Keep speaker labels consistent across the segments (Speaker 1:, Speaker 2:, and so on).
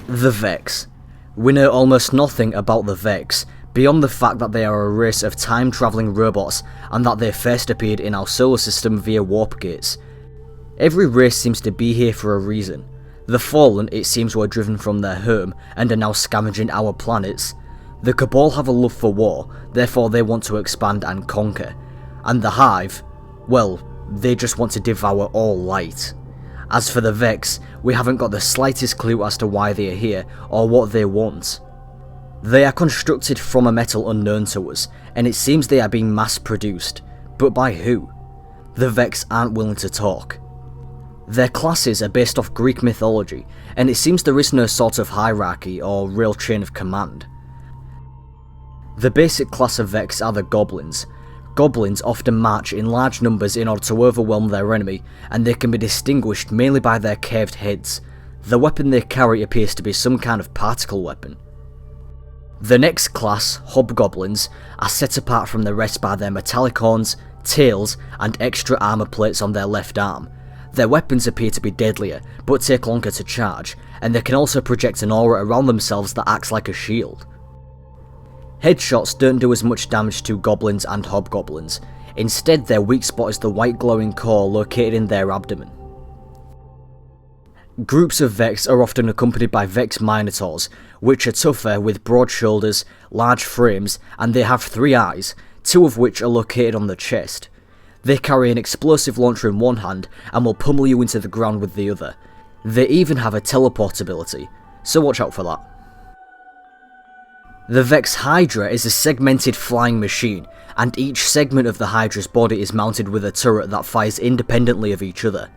Speaker 1: The Vex. We know almost nothing about the Vex, beyond the fact that they are a race of time-travelling robots and that they first appeared in our solar system via warp gates. Every race seems to be here for a reason. The Fallen, it seems, were driven from their home and are now scavenging our planets. The Cabal have a love for war, therefore they want to expand and conquer. And the Hive, well, they just want to devour all light. As for the Vex, we haven't got the slightest clue as to why they are here or what they want. They are constructed from a metal unknown to us, and it seems they are being mass produced, but by who? The Vex aren't willing to talk. Their classes are based off Greek mythology, and it seems there is no sort of hierarchy or real chain of command. The basic class of Vex are the Goblins. Goblins often march in large numbers in order to overwhelm their enemy, and they can be distinguished mainly by their curved heads. The weapon they carry appears to be some kind of particle weapon. The next class, Hobgoblins, are set apart from the rest by their metallic horns, tails, and extra armour plates on their left arm. Their weapons appear to be deadlier, but take longer to charge, and they can also project an aura around themselves that acts like a shield. Headshots don't do as much damage to Goblins and Hobgoblins. Instead, their weak spot is the white glowing core located in their abdomen. Groups of Vex are often accompanied by Vex Minotaurs, which are tougher with broad shoulders, large frames, and they have 3 eyes, 2 of which are located on the chest. They carry an explosive launcher in one hand and will pummel you into the ground with the other. They even have a teleport ability, so watch out for that. The Vex Hydra is a segmented flying machine, and each segment of the Hydra's body is mounted with a turret that fires independently of each other.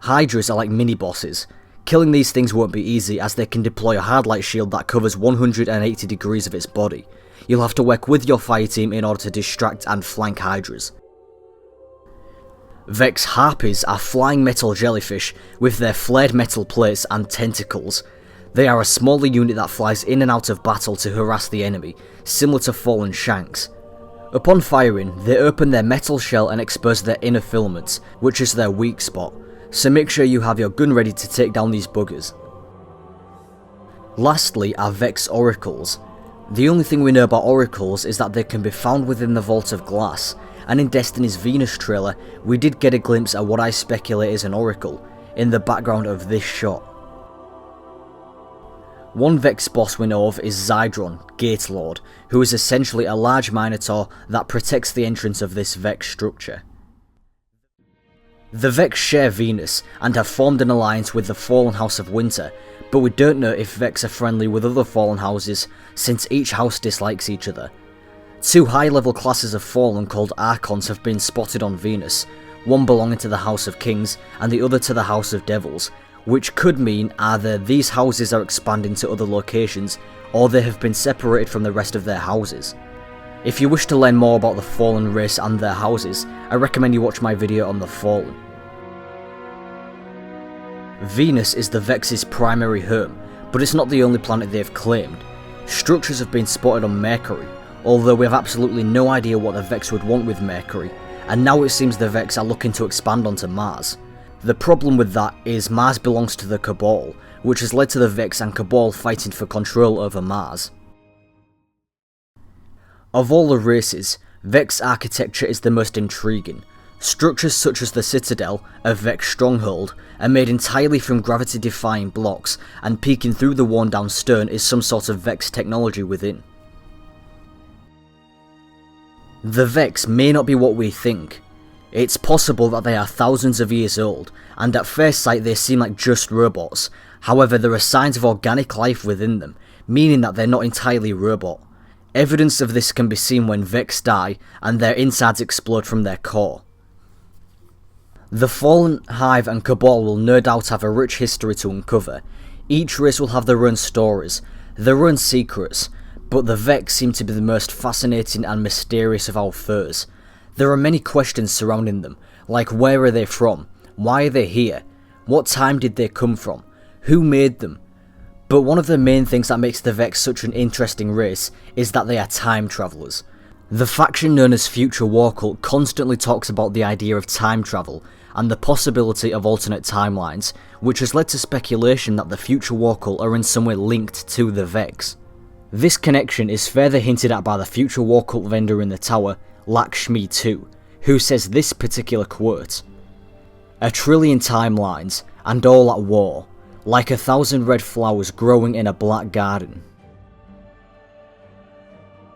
Speaker 1: Hydras are like mini-bosses. Killing these things won't be easy as they can deploy a hardlight shield that covers 180 degrees of its body. You'll have to work with your fire team in order to distract and flank Hydras. Vex Harpies are flying metal jellyfish with their flared metal plates and tentacles. They are a smaller unit that flies in and out of battle to harass the enemy, similar to fallen shanks. Upon firing, they open their metal shell and expose their inner filaments, which is their weak spot, so make sure you have your gun ready to take down these buggers. Lastly are Vex Oracles. The only thing we know about Oracles is that they can be found within the Vault of Glass, and in Destiny's Venus trailer, we did get a glimpse at what I speculate is an Oracle, in the background of this shot. One Vex boss we know of is Zydron, Gate Lord, who is essentially a large Minotaur that protects the entrance of this Vex structure. The Vex share Venus and have formed an alliance with the Fallen House of Winter, but we don't know if Vex are friendly with other Fallen houses since each house dislikes each other. 2 high-level classes of Fallen called Archons have been spotted on Venus, one belonging to the House of Kings and the other to the House of Devils, which could mean either these houses are expanding to other locations, or they have been separated from the rest of their houses. If you wish to learn more about the Fallen race and their houses, I recommend you watch my video on the Fallen. Venus is the Vex's primary home, but it's not the only planet they've claimed. Structures have been spotted on Mercury, although we have absolutely no idea what the Vex would want with Mercury, and now it seems the Vex are looking to expand onto Mars. The problem with that is Mars belongs to the Cabal, which has led to the Vex and Cabal fighting for control over Mars. Of all the races, Vex Architecture is the most intriguing. Structures such as the Citadel, a Vex stronghold, are made entirely from gravity-defying blocks, and peeking through the worn-down stone is some sort of Vex technology within. The Vex may not be what we think. It's possible that they are thousands of years old, and at first sight they seem like just robots. However, there are signs of organic life within them, meaning that they're not entirely robot. Evidence of this can be seen when Vex die and their insides explode from their core. The Fallen, Hive and Cabal will no doubt have a rich history to uncover. Each race will have their own stories, their own secrets, but the Vex seem to be the most fascinating and mysterious of our foes. There are many questions surrounding them, like where are they from, why are they here, what time did they come from, who made them? But one of the main things that makes the Vex such an interesting race is that they are time travellers. The faction known as Future War Cult constantly talks about the idea of time travel, and the possibility of alternate timelines, which has led to speculation that the future Oracle are in some way linked to the Vex. This connection is further hinted at by the future Oracle vendor in the tower, Lakshmi 2, who says this particular quote: "A trillion timelines, and all at war, like 1,000 red flowers growing in a black garden."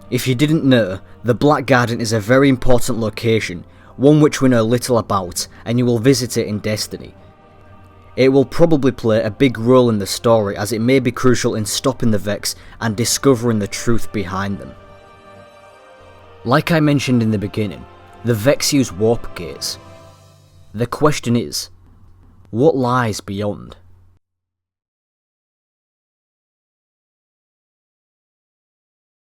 Speaker 1: If you didn't know, the Black Garden is a very important location, one which we know little about, and you will visit it in Destiny. It will probably play a big role in the story, as it may be crucial in stopping the Vex and discovering the truth behind them. Like I mentioned in the beginning, the Vex use warp gates. The question is, what lies beyond?